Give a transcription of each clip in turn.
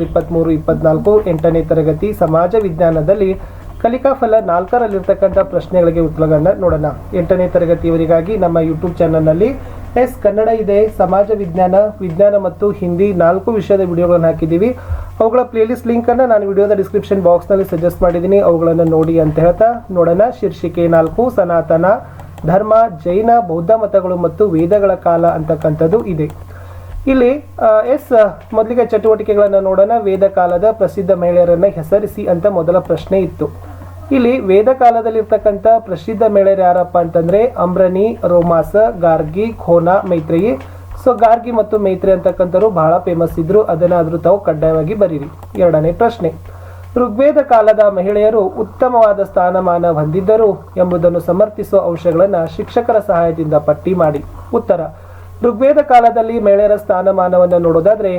23-24 8ನೇ ತರಗತಿ ಸಮಾಜ ವಿಜ್ಞಾನದಲ್ಲಿ ಕಲಿಕಾ ಫಲ 4ರಲ್ಲಿರ್ತಕ್ಕಂಥ ಪ್ರಶ್ನೆಗಳಿಗೆ ಉತ್ತರಗಳನ್ನು ನೋಡೋಣ. 8ನೇ ತರಗತಿಯವರಿಗಾಗಿ ನಮ್ಮ ಯೂಟ್ಯೂಬ್ ಚಾನಲ್ನಲ್ಲಿ ಕನ್ನಡ ಇದೆ, ಸಮಾಜ ವಿಜ್ಞಾನ, ವಿಜ್ಞಾನ ಮತ್ತು ಹಿಂದಿ 4 ವಿಷಯದ ವಿಡಿಯೋಗಳನ್ನು ಹಾಕಿದ್ದೀವಿ. ಅವುಗಳ ಪ್ಲೇಲಿಸ್ಟ್ ಲಿಂಕನ್ನು ನಾನು ವಿಡಿಯೋದ ಡಿಸ್ಕ್ರಿಪ್ಷನ್ ಬಾಕ್ಸ್ನಲ್ಲಿ ಸಜೆಸ್ಟ್ ಮಾಡಿದ್ದೀನಿ, ಅವುಗಳನ್ನು ನೋಡಿ ಅಂತ ಹೇಳ್ತಾ ನೋಡೋಣ. ಶೀರ್ಷಿಕೆ 4 ಸನಾತನ ಧರ್ಮ, ಜೈನ, ಬೌದ್ಧ ಮತಗಳು ಮತ್ತು ವೇದಗಳ ಕಾಲ ಅಂತಕ್ಕಂಥದ್ದು ಇದೆ. ಇಲ್ಲಿ ಮೊದಲಿಗೆ ಚಟುವಟಿಕೆಗಳನ್ನು ನೋಡೋಣ. ವೇದ ಕಾಲದ ಪ್ರಸಿದ್ಧ ಮಹಿಳೆಯರನ್ನ ಹೆಸರಿಸಿ ಅಂತ ಮೊದಲ ಪ್ರಶ್ನೆ ಇತ್ತು. ಇಲ್ಲಿ ವೇದ ಕಾಲದಲ್ಲಿರ್ತಕ್ಕಂಥ ಪ್ರಸಿದ್ಧ ಮಹಿಳೆಯರು ಯಾರಪ್ಪ ಅಂತಂದ್ರೆ ಅಮ್ರನಿ, ರೋಮಾಸ, ಗಾರ್ಗಿ, ಖೋನಾ, ಮೈತ್ರೇಯಿ. ಸೊ ಗಾರ್ಗಿ ಮತ್ತು ಮೈತ್ರಿ ಅಂತಕ್ಕಂಥವ್ರು ಬಹಳ ಫೇಮಸ್ ಇದ್ರು, ಅದನ್ನಾದ್ರೂ ತಾವು ಕಡ್ಡಾಯವಾಗಿ ಬರೀರಿ. 2ನೇ ಪ್ರಶ್ನೆ, ಋಗ್ವೇದ ಕಾಲದ ಮಹಿಳೆಯರು ಉತ್ತಮವಾದ ಸ್ಥಾನಮಾನ ಹೊಂದಿದ್ದರು ಎಂಬುದನ್ನು ಸಮರ್ಥಿಸುವ ಅಂಶಗಳನ್ನು ಶಿಕ್ಷಕರ ಸಹಾಯದಿಂದ ಪಟ್ಟಿ ಮಾಡಿ. ಉತ್ತರ, ಋಗ್ವೇದ ಕಾಲದಲ್ಲಿ ಮಹಿಳೆಯರ ಸ್ಥಾನಮಾನವನ್ನು ನೋಡೋದಾದ್ರೆ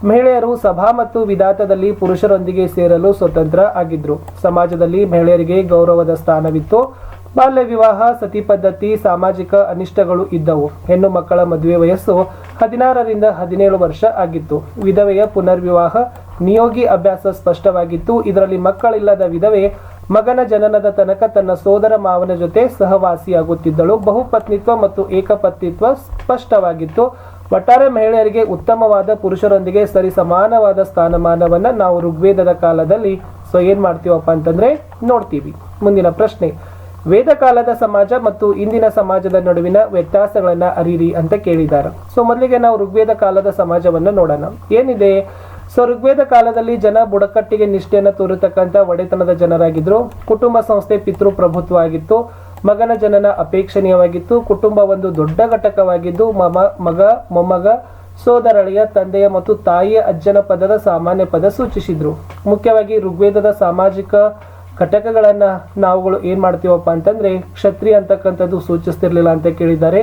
ಮಹಿಳೆಯರು ಸಭಾ ಮತ್ತು ವಿಧಾತದಲ್ಲಿ ಪುರುಷರೊಂದಿಗೆ ಸೇರಲು ಸ್ವತಂತ್ರ ಆಗಿದ್ರು. ಸಮಾಜದಲ್ಲಿ ಮಹಿಳೆಯರಿಗೆ ಗೌರವದ ಸ್ಥಾನವಿತ್ತು. ಬಾಲ್ಯ ವಿವಾಹ, ಸತಿ ಪದ್ಧತಿ, ಸಾಮಾಜಿಕ ಅನಿಷ್ಟಗಳು ಇದ್ದವು. ಹೆಣ್ಣು ಮಕ್ಕಳ ಮದುವೆ ವಯಸ್ಸು 16ರಿಂದ 17 ವರ್ಷ ಆಗಿತ್ತು. ವಿಧವೆಯ ಪುನರ್ವಿವಾಹ, ನಿಯೋಗಿ ಅಭ್ಯಾಸ ಸ್ಪಷ್ಟವಾಗಿತ್ತು. ಇದರಲ್ಲಿ ಮಕ್ಕಳಿಲ್ಲದ ವಿಧವೆ ಮಗನ ಜನನದ ತನಕ ತನ್ನ ಸೋದರ ಮಾವನ ಜೊತೆ ಸಹವಾಸಿಯಾಗುತ್ತಿದ್ದಳು. ಬಹುಪತ್ನಿತ್ವ ಮತ್ತು ಏಕಪತ್ನಿತ್ವ ಸ್ಪಷ್ಟವಾಗಿತ್ತು. ಒಟ್ಟಾರೆ ಮಹಿಳೆಯರಿಗೆ ಉತ್ತಮವಾದ ಪುರುಷರೊಂದಿಗೆ ಸರಿ ಸಮಾನವಾದ ಸ್ಥಾನಮಾನವನ್ನ ನಾವು ಋಗ್ವೇದದ ಕಾಲದಲ್ಲಿ ಏನ್ ಮಾಡ್ತೀವಪ್ಪ ಅಂತಂದ್ರೆ ನೋಡ್ತೀವಿ. ಮುಂದಿನ ಪ್ರಶ್ನೆ, ವೇದ ಕಾಲದ ಸಮಾಜ ಮತ್ತು ಇಂದಿನ ಸಮಾಜದ ನಡುವಿನ ವ್ಯತ್ಯಾಸಗಳನ್ನ ಅರಿರಿ ಅಂತ ಕೇಳಿದ್ದಾರೆ. ಮೊದಲಿಗೆ ನಾವು ಋಗ್ವೇದ ಕಾಲದ ಸಮಾಜವನ್ನ ನೋಡೋಣ. ಏನಿದೆ? ಋಗ್ವೇದ ಕಾಲದಲ್ಲಿ ಜನ ಬುಡಕಟ್ಟಿಗೆ ನಿಷ್ಠೆಯನ್ನು ತೋರತಕ್ಕಂಥ ಒಡೆತನದ ಜನರಾಗಿದ್ರು. ಕುಟುಂಬ ಸಂಸ್ಥೆ ಪಿತೃಪ್ರಭುತ್ವ ಆಗಿತ್ತು. ಮಗನ ಜನನ ಅಪೇಕ್ಷಣೀಯವಾಗಿತ್ತು. ಕುಟುಂಬ ಒಂದು ದೊಡ್ಡ ಘಟಕವಾಗಿದ್ದು ಮಗ, ಮೊಮ್ಮಗ, ಸೋದರಳಿಯ, ತಂದೆಯ ಮತ್ತು ತಾಯಿಯ ಅಜ್ಜನ ಪದದ ಸಾಮಾನ್ಯ ಪದ ಸೂಚಿಸಿದ್ರು. ಮುಖ್ಯವಾಗಿ ಋಗ್ವೇದದ ಸಾಮಾಜಿಕ ಘಟಕಗಳನ್ನ ನಾವುಗಳು ಏನ್ ಮಾಡ್ತೀವಪ್ಪ ಅಂತಂದ್ರೆ ಕ್ಷತ್ರಿಯ ಅಂತಕ್ಕಂಥದ್ದು ಸೂಚಿಸ್ತಿರ್ಲಿಲ್ಲ ಅಂತ ಕೇಳಿದ್ದಾರೆ.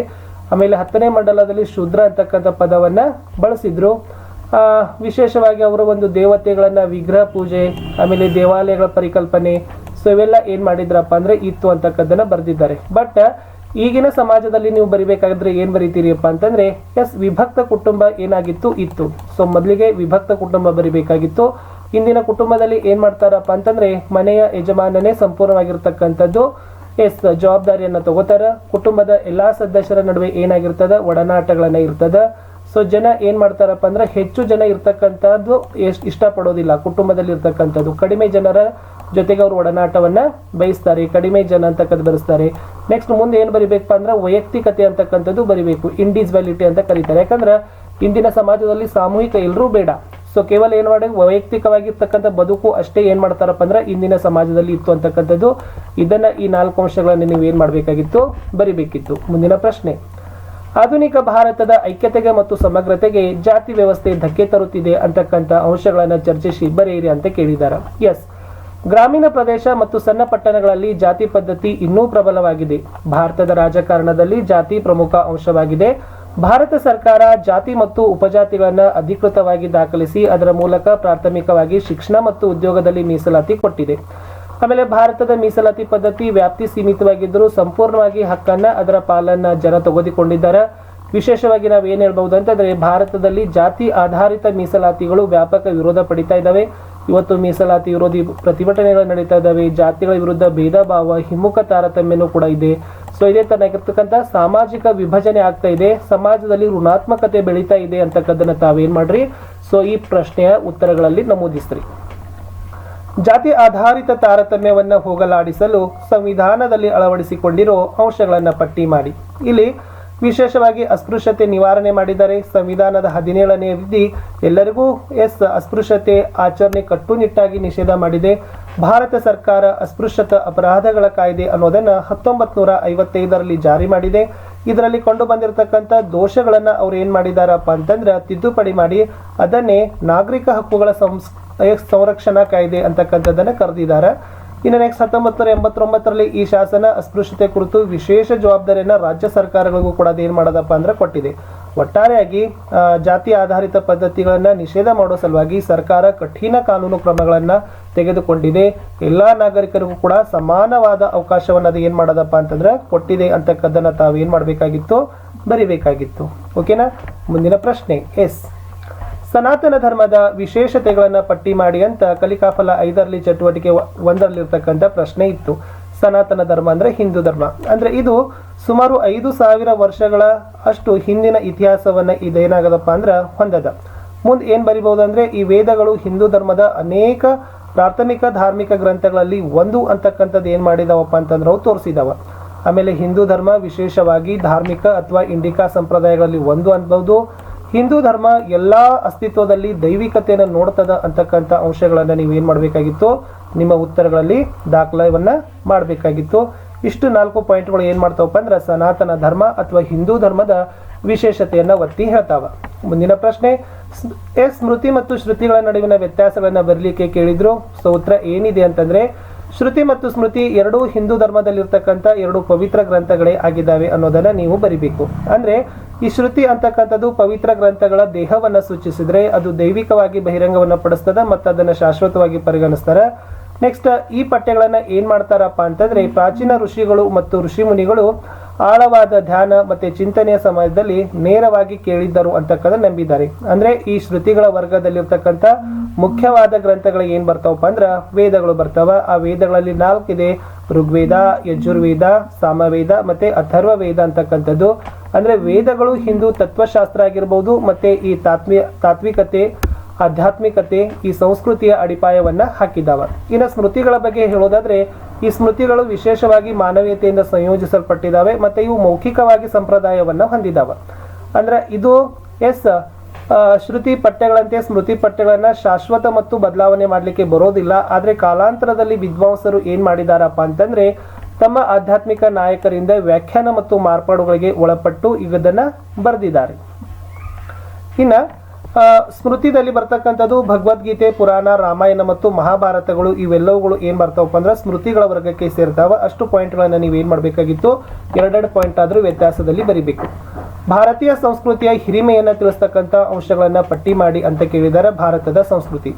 ಆಮೇಲೆ 10ನೇ ಮಂಡಲದಲ್ಲಿ ಶೂದ್ರ ಅಂತಕ್ಕಂಥ ಪದವನ್ನ ಬಳಸಿದ್ರು. ವಿಶೇಷವಾಗಿ ಅವರು ಒಂದು ದೇವತೆಗಳನ್ನ ವಿಗ್ರಹ ಪೂಜೆ, ಆಮೇಲೆ ದೇವಾಲಯಗಳ ಪರಿಕಲ್ಪನೆ, ಇವೆಲ್ಲ ಏನ್ ಮಾಡಿದ್ರಪ್ಪ ಅಂದ್ರೆ ಇತ್ತು ಅಂತಕ್ಕದ್ದನ್ನ ಬರೆದಿದ್ದಾರೆ. ಬಟ್ ಈಗಿನ ಸಮಾಜದಲ್ಲಿ ನೀವು ಬರಿಬೇಕಾದ್ರೆ ಏನ್ ಬರೀತೀರಿಪ್ಪ ಅಂತಂದ್ರೆ ವಿಭಕ್ತ ಕುಟುಂಬ ಏನಾಗಿತ್ತು ಇತ್ತು. ಮೊದಲಿಗೆ ವಿಭಕ್ತ ಕುಟುಂಬ ಬರಿಬೇಕಾಗಿತ್ತು. ಇಂದಿನ ಕುಟುಂಬದಲ್ಲಿ ಏನ್ ಮಾಡ್ತಾರಪ್ಪ ಅಂತಂದ್ರೆ ಮನೆಯ ಯಜಮಾನನೇ ಸಂಪೂರ್ಣವಾಗಿರ್ತಕ್ಕಂಥದ್ದು ಜವಾಬ್ದಾರಿಯನ್ನ ತಗೋತಾರ. ಕುಟುಂಬದ ಎಲ್ಲಾ ಸದಸ್ಯರ ನಡುವೆ ಏನಾಗಿರ್ತದ ಒಡನಾಟಗಳನ್ನ ಇರ್ತದ. ಜನ ಏನ್ ಮಾಡ್ತಾರಪ್ಪ ಅಂದ್ರೆ ಹೆಚ್ಚು ಜನ ಇರ್ತಕ್ಕಂಥದ್ದು ಇಷ್ಟಪಡೋದಿಲ್ಲ. ಕುಟುಂಬದಲ್ಲಿ ಇರ್ತಕ್ಕಂಥದ್ದು ಕಡಿಮೆ ಜನರ ಜೊತೆಗೆ ಅವರು ಒಡನಾಟವನ್ನ ಬಯಸ್ತಾರೆ. ಕಡಿಮೆ ಜನ ಅಂತಕ್ಕದ್ದು ಬರೆಸ್ತಾರೆ. ನೆಕ್ಸ್ಟ್ ಮುಂದೆ ಏನ್ ಬರಿಬೇಕಪ್ಪ ಅಂದ್ರೆ ವೈಯಕ್ತಿಕತೆ ಅಂತಕ್ಕಂಥದ್ದು ಬರಿಬೇಕು. ಇಂಡಿವಿಜುವಾಲಿಟಿ ಅಂತ ಕರೀತಾರೆ. ಯಾಕಂದ್ರೆ ಇಂದಿನ ಸಮಾಜದಲ್ಲಿ ಸಾಮೂಹಿಕ ಎಲ್ಲರೂ ಬೇಡ. ಕೇವಲ ಏನ್ ಮಾಡಿ ವೈಯಕ್ತಿಕವಾಗಿರ್ತಕ್ಕಂಥ ಬದುಕು ಅಷ್ಟೇ ಏನ್ ಮಾಡ್ತಾರಪ್ಪ ಅಂದ್ರೆ ಇಂದಿನ ಸಮಾಜದಲ್ಲಿ ಇತ್ತು ಅಂತಕ್ಕಂಥದ್ದು. ಇದನ್ನ ಈ 4 ಅಂಶಗಳನ್ನು ನೀವು ಏನ್ ಮಾಡ್ಬೇಕಾಗಿತ್ತು ಬರಿಬೇಕಿತ್ತು. ಮುಂದಿನ ಪ್ರಶ್ನೆ, ಆಧುನಿಕ ಭಾರತದ ಐಕ್ಯತೆಗೆ ಮತ್ತು ಸಮಗ್ರತೆಗೆ ಜಾತಿ ವ್ಯವಸ್ಥೆ ಧಕ್ಕೆ ತರುತ್ತಿದೆ ಅಂತಕ್ಕಂಥ ಅಂಶಗಳನ್ನು ಚರ್ಚಿಸಿ ಬರೆಯಿರಿ ಅಂತ ಕೇಳಿದ್ದಾರೆ. ಗ್ರಾಮೀಣ ಪ್ರದೇಶ ಮತ್ತು ಸಣ್ಣ ಪಟ್ಟಣಗಳಲ್ಲಿ ಜಾತಿ ಪದ್ಧತಿ ಇನ್ನೂ ಪ್ರಬಲವಾಗಿದೆ. ಭಾರತದ ರಾಜಕಾರಣದಲ್ಲಿ ಜಾತಿ ಪ್ರಮುಖ ಅಂಶವಾಗಿದೆ. ಭಾರತ ಸರ್ಕಾರ ಜಾತಿ ಮತ್ತು ಉಪಜಾತಿಗಳನ್ನು ಅಧಿಕೃತವಾಗಿ ದಾಖಲಿಸಿ ಅದರ ಮೂಲಕ ಪ್ರಾಥಮಿಕವಾಗಿ ಶಿಕ್ಷಣ ಮತ್ತು ಉದ್ಯೋಗದಲ್ಲಿ ಮೀಸಲಾತಿ ಕೊಟ್ಟಿದೆ. ಆಮೇಲೆ ಭಾರತದ ಮೀಸಲಾತಿ ಪದ್ಧತಿ ವ್ಯಾಪ್ತಿ ಸೀಮಿತವಾಗಿದ್ದರೂ ಸಂಪೂರ್ಣವಾಗಿ ಹಕ್ಕನ್ನ ಅದರ ಪಾಲನ್ನ ಜನ ತೆಗೆದುಕೊಂಡಿದ್ದಾರೆ. ವಿಶೇಷವಾಗಿ ನಾವು ಏನ್ ಹೇಳ್ಬಹುದು ಅಂತಂದ್ರೆ ಭಾರತದಲ್ಲಿ ಜಾತಿ ಆಧಾರಿತ ಮೀಸಲಾತಿಗಳು ವ್ಯಾಪಕ ವಿರೋಧ ಪಡಿತಾ ಇದ್ದಾವೆ. ಇವತ್ತು ಮೀಸಲಾತಿ ವಿರೋಧಿ ಪ್ರತಿಭಟನೆಗಳು ನಡೀತಾ ಇದ್ದಾವೆ. ಜಾತಿಗಳ ವಿರುದ್ಧ ಭೇದ ಭಾವ, ಹಿಮ್ಮುಖ ತಾರತಮ್ಯನೂ ಕೂಡ ಇದೆ. ಇದೇ ತರನಾಗಿರ್ತಕ್ಕಂಥ ಸಾಮಾಜಿಕ ವಿಭಜನೆ ಆಗ್ತಾ ಇದೆ. ಸಮಾಜದಲ್ಲಿ ಋಣಾತ್ಮಕತೆ ಬೆಳೀತಾ ಇದೆ ಅಂತಕ್ಕದ್ದನ್ನ ತಾವೇನ್ ಮಾಡ್ರಿ ಈ ಪ್ರಶ್ನೆಯ ಉತ್ತರಗಳಲ್ಲಿ ನಮೂದಿಸ್ರಿ. ಜಾತಿ ಆಧಾರಿತ ತಾರತಮ್ಯವನ್ನ ಹೋಗಲಾಡಿಸಲು ಸಂವಿಧಾನದಲ್ಲಿ ಅಳವಡಿಸಿಕೊಂಡಿರೋ ಅಂಶಗಳನ್ನ ಪಟ್ಟಿ ಮಾಡಿ. ಇಲ್ಲಿ ವಿಶೇಷವಾಗಿ ಅಸ್ಪೃಶ್ಯತೆ ನಿವಾರಣೆ ಮಾಡಿದ್ದಾರೆ. ಸಂವಿಧಾನದ 17ನೇ ವಿಧಿ ಎಲ್ಲರಿಗೂ ಅಸ್ಪೃಶ್ಯತೆ ಆಚರಣೆ ಕಟ್ಟುನಿಟ್ಟಾಗಿ ನಿಷೇಧ ಮಾಡಿದೆ. ಭಾರತ ಸರ್ಕಾರ ಅಸ್ಪೃಶ್ಯತ ಅಪರಾಧಗಳ ಕಾಯ್ದೆ ಅನ್ನೋದನ್ನ 1955ರಲ್ಲಿ ಜಾರಿ ಮಾಡಿದೆ. ಇದರಲ್ಲಿ ಕಂಡು ಬಂದಿರತಕ್ಕಂಥ ದೋಷಗಳನ್ನ ಅವ್ರು ಏನ್ ಮಾಡಿದಾರಪ್ಪ ಅಂತಂದ್ರೆ ತಿದ್ದುಪಡಿ ಮಾಡಿ ಅದನ್ನೇ ನಾಗರಿಕ ಹಕ್ಕುಗಳ ಸಂರಕ್ಷಣಾ ಕಾಯ್ದೆ ಅಂತಕ್ಕಂಥದ್ದನ್ನ ಕರೆದಿದ್ದಾರೆ. ಇನ್ನು ನೆಕ್ಸ್ಟ್ 1989ರಲ್ಲಿ ಈ ಶಾಸನ ಅಸ್ಪೃಶ್ಯತೆ ಕುರಿತು ವಿಶೇಷ ಜವಾಬ್ದಾರಿಯನ್ನ ರಾಜ್ಯ ಸರ್ಕಾರಗಳಿಗೂ ಕೂಡ ಅದೇನ್ ಮಾಡೋದಪ್ಪ ಅಂದ್ರೆ ಕೊಟ್ಟಿದೆ. ಒಟ್ಟಾರೆಯಾಗಿ ಜಾತಿ ಆಧಾರಿತ ಪದ್ಧತಿಗಳನ್ನ ನಿಷೇಧ ಮಾಡೋ ಸಲುವಾಗಿ ಸರ್ಕಾರ ಕಠಿಣ ಕಾನೂನು ಕ್ರಮಗಳನ್ನ ತೆಗೆದುಕೊಂಡಿದೆ. ಎಲ್ಲಾ ನಾಗರಿಕರಿಗೂ ಕೂಡ ಸಮಾನವಾದ ಅವಕಾಶವನ್ನ ಅದು ಏನ್ ಮಾಡೋದಪ್ಪ ಅಂತಂದ್ರೆ ಕೊಟ್ಟಿದೆ ಅಂತಕ್ಕದ್ದನ್ನ ತಾವು ಏನ್ ಮಾಡ್ಬೇಕಾಗಿತ್ತು ಬರಿಬೇಕಾಗಿತ್ತು. ಓಕೆನಾ. ಮುಂದಿನ ಪ್ರಶ್ನೆ, ಸನಾತನ ಧರ್ಮದ ವಿಶೇಷತೆಗಳನ್ನು ಪಟ್ಟಿ ಮಾಡಿ ಅಂತ ಕಲಿಕಾಫಲ 5ರಲ್ಲಿ ಚಟುವಟಿಕೆ 1ರಲ್ಲಿರ್ತಕ್ಕಂಥ ಪ್ರಶ್ನೆ ಇತ್ತು. ಸನಾತನ ಧರ್ಮ ಅಂದ್ರೆ ಹಿಂದೂ ಧರ್ಮ ಅಂದ್ರೆ ಇದು ಸುಮಾರು 5,000 ವರ್ಷಗಳ ಅಷ್ಟು ಹಿಂದಿನ ಇತಿಹಾಸವನ್ನ ಇದೇನಾಗದಪ್ಪ ಅಂದ್ರೆ ಹೊಂದದ. ಮುಂದೆ ಏನ್ ಬರಿಬಹುದು ಅಂದ್ರೆ ಈ ವೇದಗಳು ಹಿಂದೂ ಧರ್ಮದ ಅನೇಕ ಪ್ರಾಥಮಿಕ ಧಾರ್ಮಿಕ ಗ್ರಂಥಗಳಲ್ಲಿ ಒಂದು ಅಂತಕ್ಕಂಥದ್ದು ಏನ್ ಮಾಡಿದಾವಪ್ಪ ಅಂತಂದ್ರೆ ಅವು ತೋರಿಸಿದಾವ. ಆಮೇಲೆ ಹಿಂದೂ ಧರ್ಮ ವಿಶೇಷವಾಗಿ ಧಾರ್ಮಿಕ ಅಥವಾ ಇಂಡಿಕಾ ಸಂಪ್ರದಾಯಗಳಲ್ಲಿ ಒಂದು ಅನ್ಬಹುದು. ಹಿಂದೂ ಧರ್ಮ ಎಲ್ಲಾ ಅಸ್ತಿತ್ವದಲ್ಲಿ ದೈವಿಕತೆಯನ್ನು ನೋಡ್ತದ ಅಂತಕ್ಕಂಥ ಅಂಶಗಳನ್ನ ನೀವು ಏನ್ ಮಾಡ್ಬೇಕಾಗಿತ್ತು, ನಿಮ್ಮ ಉತ್ತರಗಳಲ್ಲಿ ದಾಖಲೆಯನ್ನ ಮಾಡಬೇಕಾಗಿತ್ತು. ಇಷ್ಟು 4 ಪಾಯಿಂಟ್ಗಳು ಏನ್ ಮಾಡ್ತಾವಪ್ಪ ಅಂದ್ರೆ ಸನಾತನ ಧರ್ಮ ಅಥವಾ ಹಿಂದೂ ಧರ್ಮದ ವಿಶೇಷತೆಯನ್ನ ಒತ್ತಿ ಹೇಳ್ತಾವ. ಮುಂದಿನ ಪ್ರಶ್ನೆ, ಸ್ಮೃತಿ ಮತ್ತು ಶ್ರುತಿಗಳ ನಡುವಿನ ವ್ಯತ್ಯಾಸಗಳನ್ನ ಬರಲಿಕ್ಕೆ ಕೇಳಿದ್ರು. ಸೊ ಉತ್ತರ ಏನಿದೆ ಅಂತಂದ್ರೆ ಶ್ರುತಿ ಮತ್ತು ಸ್ಮೃತಿ ಎರಡೂ ಹಿಂದೂ ಧರ್ಮದಲ್ಲಿರ್ತಕ್ಕಂಥ 2 ಪವಿತ್ರ ಗ್ರಂಥಗಳೇ ಆಗಿದ್ದಾವೆ ಅನ್ನೋದನ್ನ ನೀವು ಬರಿಬೇಕು. ಅಂದ್ರೆ ಈ ಶ್ರುತಿ ಅಂತಕ್ಕಂಥದ್ದು ಪವಿತ್ರ ಗ್ರಂಥಗಳ ದೇಹವನ್ನ ಸೂಚಿಸಿದ್ರೆ ಅದು ದೈವಿಕವಾಗಿ ಬಹಿರಂಗವನ್ನ ಪಡಿಸ್ತದ ಮತ್ತು ಅದನ್ನ ಶಾಶ್ವತವಾಗಿ ಪರಿಗಣಿಸ್ತಾರ. ನೆಕ್ಸ್ಟ್ ಈ ಪಠ್ಯಗಳನ್ನ ಏನ್ ಮಾಡ್ತಾರಪ್ಪ ಅಂತಂದ್ರೆ ಪ್ರಾಚೀನ ಋಷಿಗಳು ಮತ್ತು ಋಷಿ ಮುನಿಗಳು ಆಳವಾದ ಧ್ಯಾನ ಮತ್ತೆ ಚಿಂತನೆಯ ಸಮಯದಲ್ಲಿ ನೇರವಾಗಿ ಕೇಳಿದ್ದರು ಅಂತಕ್ಕಂಥ ನಂಬಿದ್ದಾರೆ. ಅಂದ್ರೆ ಈ ಶ್ರುತಿಗಳ ವರ್ಗದಲ್ಲಿರ್ತಕ್ಕಂಥ ಮುಖ್ಯವಾದ ಗ್ರಂಥಗಳು ಏನ್ ಬರ್ತಾವಪ್ಪ ಅಂದ್ರ ವೇದಗಳು ಬರ್ತಾವ. ಆ ವೇದಗಳಲ್ಲಿ 4 ಇದೆ: ಋಗ್ವೇದ, ಯಜುರ್ವೇದ, ಸಾಮವೇದ ಮತ್ತೆ ಅಥರ್ವ ವೇದ ಅಂತಕ್ಕಂಥದ್ದು. ಅಂದ್ರೆ ವೇದಗಳು ಹಿಂದೂ ತತ್ವಶಾಸ್ತ್ರ ಆಗಿರ್ಬೋದು ಮತ್ತೆ ಈ ತಾತ್ವಿಕತೆ, ಆಧ್ಯಾತ್ಮಿಕತೆ, ಈ ಸಂಸ್ಕೃತಿಯ ಅಡಿಪಾಯವನ್ನ ಹಾಕಿದ್ದಾವ. ಇನ್ನು ಸ್ಮೃತಿಗಳ ಬಗ್ಗೆ ಹೇಳೋದಾದ್ರೆ ಈ ಸ್ಮೃತಿಗಳು ವಿಶೇಷವಾಗಿ ಮಾನವೀಯತೆಯಿಂದ ಸಂಯೋಜಿಸಲ್ಪಟ್ಟಿದ್ದಾವೆ ಮತ್ತೆ ಇವು ಮೌಖಿಕವಾಗಿ ಸಂಪ್ರದಾಯವನ್ನ ಹೊಂದಿದ್ದಾವ. ಅಂದ್ರೆ ಇದು ಶ್ರುತಿ ಪಠ್ಯಗಳಂತೆ ಸ್ಮೃತಿ ಪಠ್ಯಗಳನ್ನ ಶಾಶ್ವತ ಮತ್ತು ಬದಲಾವಣೆ ಮಾಡಲಿಕ್ಕೆ ಬರೋದಿಲ್ಲ. ಆದ್ರೆ ಕಾಲಾಂತರದಲ್ಲಿ ವಿದ್ವಾಂಸರು ಏನ್ ಮಾಡಿದಾರಪ್ಪ ಅಂತಂದ್ರೆ ತಮ್ಮ ಆಧ್ಯಾತ್ಮಿಕ ನಾಯಕರಿಂದ ವ್ಯಾಖ್ಯಾನ ಮತ್ತು ಮಾರ್ಪಾಡುಗಳಿಗೆ ಒಳಪಟ್ಟು ಇದನ್ನ ಬರೆದಿದ್ದಾರೆ. ಇನ್ನ ಸ್ಮೃತಿದಲ್ಲಿ ಬರ್ತಕ್ಕಂಥದ್ದು ಭಗವದ್ಗೀತೆ, ಪುರಾಣ, ರಾಮಾಯಣ ಮತ್ತು ಮಹಾಭಾರತಗಳು ಇವೆಲ್ಲವುಗಳು ಏನ್ ಬರ್ತಾವಪ್ಪ ಅಂದ್ರೆ ಸ್ಮೃತಿಗಳ ವರ್ಗಕ್ಕೆ ಸೇರ್ತಾವ. ಅಷ್ಟು ಪಾಯಿಂಟ್ಗಳನ್ನ ನೀವು ಏನ್ ಮಾಡ್ಬೇಕಾಗಿತ್ತು, 2 ಪಾಯಿಂಟ್ ಆದ್ರೂ ವ್ಯತ್ಯಾಸದಲ್ಲಿ ಬರಿಬೇಕು. ಭಾರತೀಯ ಸಂಸ್ಕೃತಿಯ ಹಿರಿಮೆಯನ್ನ ತಿಳಿಸ್ತಕ್ಕಂಥ ಅಂಶಗಳನ್ನ ಪಟ್ಟಿ ಮಾಡಿ ಅಂತ ಕೇಳಿದ್ದಾರೆ. ಭಾರತದ ಸಂಸ್ಕೃತಿ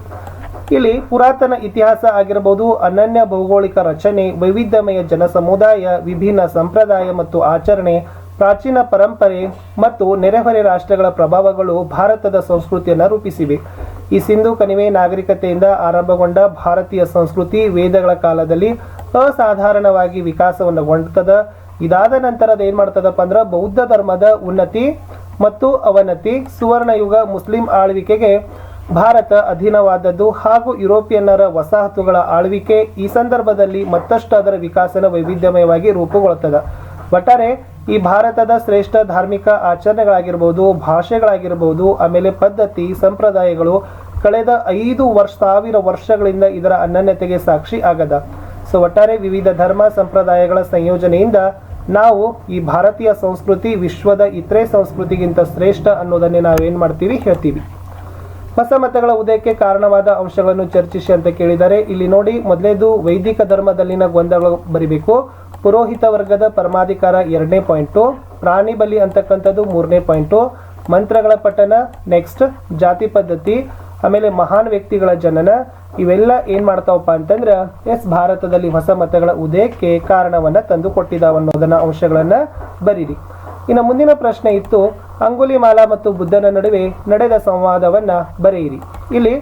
ಇಲ್ಲಿ ಪುರಾತನ ಇತಿಹಾಸ ಆಗಿರಬಹುದು, ಅನನ್ಯ ಭೌಗೋಳಿಕ ರಚನೆ, ವೈವಿಧ್ಯಮಯ ಜನ ಸಮುದಾಯ, ವಿಭಿನ್ನ ಸಂಪ್ರದಾಯ ಮತ್ತು ಆಚರಣೆ, ಪ್ರಾಚೀನ ಪರಂಪರೆ ಮತ್ತು ನೆರೆಹೊರೆ ರಾಷ್ಟ್ರಗಳ ಪ್ರಭಾವಗಳು ಭಾರತದ ಸಂಸ್ಕೃತಿಯನ್ನು ರೂಪಿಸಿವೆ. ಈ ಸಿಂಧು ಕಣಿವೆ ನಾಗರಿಕತೆಯಿಂದ ಆರಂಭಗೊಂಡ ಭಾರತೀಯ ಸಂಸ್ಕೃತಿ ವೇದಗಳ ಕಾಲದಲ್ಲಿ ಅಸಾಧಾರಣವಾಗಿ ವಿಕಾಸವನ್ನು ಹೊಂದುತ್ತದೆ. ಇದಾದ ನಂತರದ ಏನ್ ಮಾಡ್ತದಪ್ಪ ಅಂದ್ರೆ ಬೌದ್ಧ ಧರ್ಮದ ಉನ್ನತಿ ಮತ್ತು ಅವನತಿ, ಸುವರ್ಣಯುಗ ಮುಸ್ಲಿಂ ಆಳ್ವಿಕೆಗೆ ಭಾರತ ಅಧೀನವಾದದ್ದು ಹಾಗೂ ಯುರೋಪಿಯನ್ನರ ವಸಾಹತುಗಳ ಆಳ್ವಿಕೆ. ಈ ಸಂದರ್ಭದಲ್ಲಿ ಮತ್ತಷ್ಟು ಅದರ ವಿಕಾಸನ ವೈವಿಧ್ಯಮಯವಾಗಿ ರೂಪುಗೊಳ್ಳುತ್ತದೆ. ಒಟ್ಟಾರೆ ಈ ಭಾರತದ ಶ್ರೇಷ್ಠ ಧಾರ್ಮಿಕ ಆಚರಣೆಗಳಾಗಿರ್ಬೋದು, ಭಾಷೆಗಳಾಗಿರ್ಬೋದು, ಆಮೇಲೆ ಪದ್ಧತಿ ಸಂಪ್ರದಾಯಗಳು ಕಳೆದ 5,000 ವರ್ಷಗಳಿಂದ ಇದರ ಅನನ್ಯತೆಗೆ ಸಾಕ್ಷಿ ಆಗದ. ಸೊ ಒಟ್ಟಾರೆ ವಿವಿಧ ಧರ್ಮ ಸಂಪ್ರದಾಯಗಳ ಸಂಯೋಜನೆಯಿಂದ ನಾವು ಈ ಭಾರತೀಯ ಸಂಸ್ಕೃತಿ ವಿಶ್ವದ ಇತರೆ ಸಂಸ್ಕೃತಿಗಿಂತ ಶ್ರೇಷ್ಠ ಅನ್ನೋದನ್ನೇ ನಾವೇನ್ ಮಾಡ್ತೀವಿ, ಹೇಳ್ತೀವಿ. ಹೊಸ ಮತಗಳ ಉದಯಕ್ಕೆ ಕಾರಣವಾದ ಅಂಶಗಳನ್ನು ಚರ್ಚಿಸಿ ಅಂತ ಕೇಳಿದ್ದಾರೆ. ಇಲ್ಲಿ ನೋಡಿ, ಮೊದಲೇದು ವೈದಿಕ ಧರ್ಮದಲ್ಲಿನ ಗೊಂದಲಗಳು ಬರಿಬೇಕು. ಪುರೋಹಿತ ವರ್ಗದ ಪರಮಾಧಿಕಾರ 2ನೇ ಪಾಯಿಂಟು, ಪ್ರಾಣಿ ಬಲಿ ಅಂತಕ್ಕಂಥದ್ದು 3ನೇ ಪಾಯಿಂಟು, ಮಂತ್ರಗಳ ಪಠನ, ನೆಕ್ಸ್ಟ್ ಜಾತಿ ಪದ್ಧತಿ, ಆಮೇಲೆ ಮಹಾನ್ ವ್ಯಕ್ತಿಗಳ ಜನನ, ಇವೆಲ್ಲ ಏನ್ ಮಾಡ್ತಾವಪ್ಪ ಅಂತಂದ್ರೆ ಭಾರತದಲ್ಲಿ ಹೊಸ ಮತಗಳ ಉದಯಕ್ಕೆ ಕಾರಣವನ್ನ ತಂದು ಕೊಟ್ಟಿದ್ದಾವ ಅನ್ನೋದನ್ನ ಅಂಶಗಳನ್ನ ಬರೀರಿ. ಇನ್ನು ಮುಂದಿನ ಪ್ರಶ್ನೆ ಇತ್ತು, ಅಂಗುಲಿಮಾಲ ಮತ್ತು ಬುದ್ಧನ ನಡುವೆ ನಡೆದ ಸಂವಾದವನ್ನ ಬರೆಯಿರಿ. ಇಲ್ಲಿ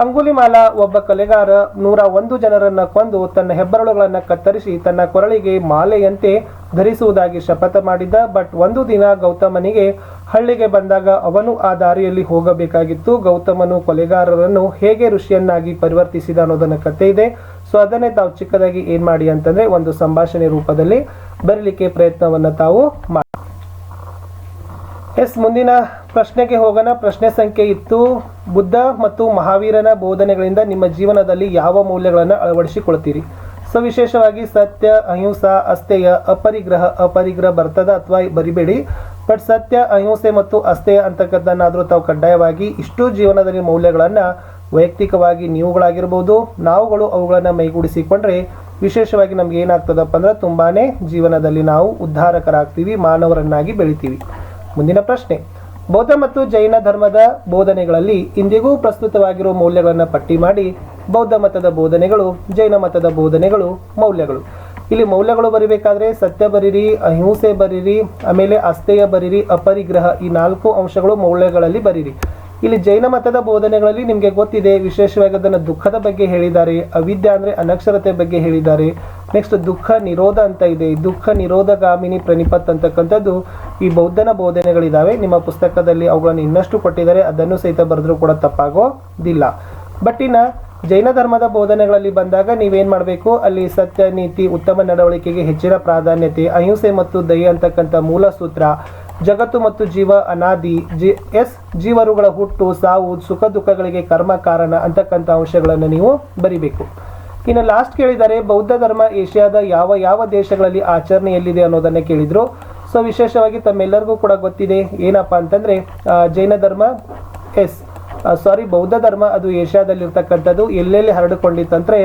ಅಂಗುಲಿಮಾಲ ಒಬ್ಬ ಕೊಲೆಗಾರ 101 ಜನರನ್ನ ಕೊಂದು ತನ್ನ ಹೆಬ್ಬರಳುಗಳನ್ನ ಕತ್ತರಿಸಿ ತನ್ನ ಕೊರಳಿಗೆ ಮಾಲೆಯಂತೆ ಧರಿಸುವುದಾಗಿ ಶಪಥ ಮಾಡಿದ್ದ. ಬಟ್ ಒಂದು ದಿನ ಗೌತಮನಿಗೆ ಹಳ್ಳಿಗೆ ಬಂದಾಗ ಅವನು ಆ ದಾರಿಯಲ್ಲಿ ಹೋಗಬೇಕಾಗಿತ್ತು. ಗೌತಮನು ಕೊಲೆಗಾರರನ್ನು ಹೇಗೆ ಋಷಿಯನ್ನಾಗಿ ಪರಿವರ್ತಿಸಿದ ಅನ್ನೋದನ್ನ ಕಥೆ ಇದೆ. ಸೊ ಅದನ್ನೇ ತಾವು ಚಿಕ್ಕದಾಗಿ ಏನ್ ಮಾಡಿ ಅಂತಂದ್ರೆ ಒಂದು ಸಂಭಾಷಣೆ ರೂಪದಲ್ಲಿ ಬರಲಿಕ್ಕೆ ಪ್ರಯತ್ನವನ್ನ ತಾವು ಮಾಡಿ. ಮುಂದಿನ ಪ್ರಶ್ನೆಗೆ ಹೋಗೋಣ. ಪ್ರಶ್ನೆ ಸಂಖ್ಯೆ ಇತ್ತು, ಬುದ್ಧ ಮತ್ತು ಮಹಾವೀರನ ಬೋಧನೆಗಳಿಂದ ನಿಮ್ಮ ಜೀವನದಲ್ಲಿ ಯಾವ ಮೌಲ್ಯಗಳನ್ನು ಅಳವಡಿಸಿಕೊಳ್ತೀರಿ? ಸೊ ವಿಶೇಷವಾಗಿ ಸತ್ಯ, ಅಹಿಂಸಾ, ಅಸ್ಥೇಯ, ಅಪರಿಗ್ರಹ ಬರ್ತದ ಅಥವಾ ಬರಿಬೇಡಿ. ಬಟ್ ಸತ್ಯ, ಅಹಿಂಸೆ ಮತ್ತು ಅಸ್ಥೇಯ ಅಂತಕ್ಕಂಥದ್ದಾದ್ರೂ ತಾವು ಕಡ್ಡಾಯವಾಗಿ ಇಷ್ಟು ಜೀವನದಲ್ಲಿ ಮೌಲ್ಯಗಳನ್ನ ವೈಯಕ್ತಿಕವಾಗಿ ನೀವುಗಳಾಗಿರ್ಬೋದು ನಾವುಗಳು ಅವುಗಳನ್ನ ಮೈಗೂಡಿಸಿಕೊಂಡ್ರೆ ವಿಶೇಷವಾಗಿ ನಮ್ಗೆ ಏನಾಗ್ತದಪ್ಪ ಅಂದ್ರೆ ತುಂಬಾನೇ ಜೀವನದಲ್ಲಿ ನಾವು ಉದ್ಧಾರಕರಾಗ್ತೀವಿ, ಮಾನವರನ್ನಾಗಿ ಬೆಳಿತೀವಿ. ಮುಂದಿನ ಪ್ರಶ್ನೆ, ಬೌದ್ಧ ಮತ್ತು ಜೈನ ಧರ್ಮದ ಬೋಧನೆಗಳಲ್ಲಿ ಇಂದಿಗೂ ಪ್ರಸ್ತುತವಾಗಿರುವ ಮೌಲ್ಯಗಳನ್ನು ಪಟ್ಟಿ ಮಾಡಿ. ಬೌದ್ಧ ಮತದ ಬೋಧನೆಗಳು, ಜೈನ ಮತದ ಬೋಧನೆಗಳು, ಮೌಲ್ಯಗಳು. ಇಲ್ಲಿ ಮೌಲ್ಯಗಳು ಬರಿಬೇಕಾದ್ರೆ ಸತ್ಯ ಬರೀರಿ, ಅಹಿಂಸೆ ಬರೀರಿ, ಆಮೇಲೆ ಅಸ್ಥೇಯ ಬರೀರಿ, ಅಪರಿಗ್ರಹ, ಈ 4 ಅಂಶಗಳು ಮೌಲ್ಯಗಳಲ್ಲಿ ಬರೀರಿ. ಇಲ್ಲಿ ಜೈನ ಮತದ ಬೋಧನೆಗಳಲ್ಲಿ ನಿಮಗೆ ಗೊತ್ತಿದೆ, ವಿಶೇಷವಾಗಿ ಅದನ್ನು ದುಃಖದ ಬಗ್ಗೆ ಹೇಳಿದ್ದಾರೆ, ಅವಿದ್ಯೆ ಅಂದರೆ ಅನಕ್ಷರತೆ ಬಗ್ಗೆ ಹೇಳಿದ್ದಾರೆ. ನೆಕ್ಸ್ಟ್ ದುಃಖ ನಿರೋಧ ಅಂತ ಇದೆ, ದುಃಖ ನಿರೋಧಗಾಮಿನಿ ಪ್ರಣಿಪತ್ ಅಂತಕ್ಕಂಥದ್ದು ಈ ಬೌದ್ಧನ ಬೋಧನೆಗಳಿದ್ದಾವೆ. ನಿಮ್ಮ ಪುಸ್ತಕದಲ್ಲಿ ಅವುಗಳನ್ನು ಇನ್ನಷ್ಟು ಕೊಟ್ಟಿದ್ದಾರೆ, ಅದನ್ನು ಸಹಿತ ಬರೆದ್ರೂ ಕೂಡ ತಪ್ಪಾಗೋದಿಲ್ಲ. ಬಟ್ ಇನ್ನು ಜೈನ ಧರ್ಮದ ಬೋಧನೆಗಳಲ್ಲಿ ಬಂದಾಗ ನೀವೇನು ಮಾಡಬೇಕು, ಅಲ್ಲಿ ಸತ್ಯ, ನೀತಿ, ಉತ್ತಮ ನಡವಳಿಕೆಗೆ ಹೆಚ್ಚಿನ ಪ್ರಾಧಾನ್ಯತೆ, ಅಹಿಂಸೆ ಮತ್ತು ದಯೆ ಅಂತಕ್ಕಂಥ ಮೂಲ ಸೂತ್ರ, ಜಗತ್ತು ಮತ್ತು ಜೀವ ಅನಾದಿ, ಜೀವರುಗಳ ಹುಟ್ಟು, ಸಾವು, ಸುಖ ದುಃಖಗಳಿಗೆ ಕರ್ಮ ಕಾರಣ ಅಂತಕ್ಕಂಥ ಅಂಶಗಳನ್ನು ನೀವು ಬರಿಬೇಕು. ಇನ್ನು ಲಾಸ್ಟ್ ಕೇಳಿದ್ದಾರೆ, ಬೌದ್ಧ ಧರ್ಮ ಏಷ್ಯಾದ ಯಾವ ಯಾವ ದೇಶಗಳಲ್ಲಿ ಆಚರಣೆಯಲ್ಲಿದೆ ಅನ್ನೋದನ್ನು ಕೇಳಿದರು. ಸೊ ವಿಶೇಷವಾಗಿ ತಮ್ಮೆಲ್ಲರಿಗೂ ಕೂಡ ಗೊತ್ತಿದೆ ಏನಪ್ಪ ಅಂತಂದರೆ ಜೈನ ಧರ್ಮ ಬೌದ್ಧ ಧರ್ಮ ಅದು ಏಷ್ಯಾದಲ್ಲಿರ್ತಕ್ಕಂಥದ್ದು. ಎಲ್ಲೆಲ್ಲಿ ಹರಡಿಕೊಂಡಿತ್ತಂದರೆ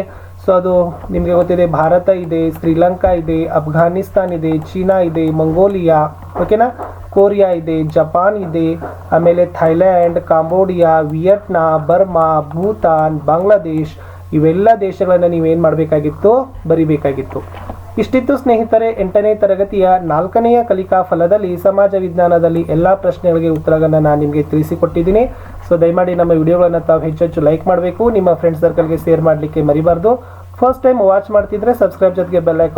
ಸೊ ಅದು ನಿಮಗೆ ಗೊತ್ತಿದೆ, ಭಾರತ ಇದೆ, ಶ್ರೀಲಂಕಾ ಇದೆ, ಅಫ್ಘಾನಿಸ್ತಾನ್ ಇದೆ, ಚೀನಾ ಇದೆ, ಮಂಗೋಲಿಯಾ, ಓಕೆನಾ, ಕೊರಿಯಾ ಇದೆ, ಜಪಾನ್ ಇದೆ, ಆಮೇಲೆ Thailand, Cambodia, Vietnam, Burma, Bhutan, Bangladesh, ಇವೆಲ್ಲ ದೇಶಗಳನ್ನು ನೀವೇನು ಮಾಡಬೇಕಾಗಿತ್ತು, ಬರಿಬೇಕಾಗಿತ್ತು. ಇಷ್ಟಿತ್ತು ಸ್ನೇಹಿತರೆ 8ನೇ ತರಗತಿಯ 4ನೆಯ ಕಲಿಕಾ ಫಲದಲ್ಲಿ ಸಮಾಜ ವಿಜ್ಞಾನದಲ್ಲಿ ಎಲ್ಲ ಪ್ರಶ್ನೆಗಳಿಗೆ ಉತ್ತರಗಳನ್ನು ನಾನು ನಿಮಗೆ ತಿಳಿಸಿಕೊಟ್ಟಿದ್ದೀನಿ. ಸೊ ದಯಮಾಡಿ ನಮ್ಮ ವಿಡಿಯೋಗಳನ್ನು ತಾವು ಹೆಚ್ಚು ಲೈಕ್ ಮಾಡಬೇಕು, ನಿಮ್ಮ ಫ್ರೆಂಡ್ಸ್ ಸರ್ಕಲ್ಗೆ ಶೇರ್ ಮಾಡಲಿಕ್ಕೆ ಮರಿಬಾರ್ದು. ಫಸ್ಟ್ ಟೈಮ್ ವಾಚ್ ಮಾಡ್ತಿದ್ರೆ ಸಬ್ಸ್ಕ್ರೈಬ್ ಜೊತೆಗೆ ಬೆಲ್ ಐಕಾನ್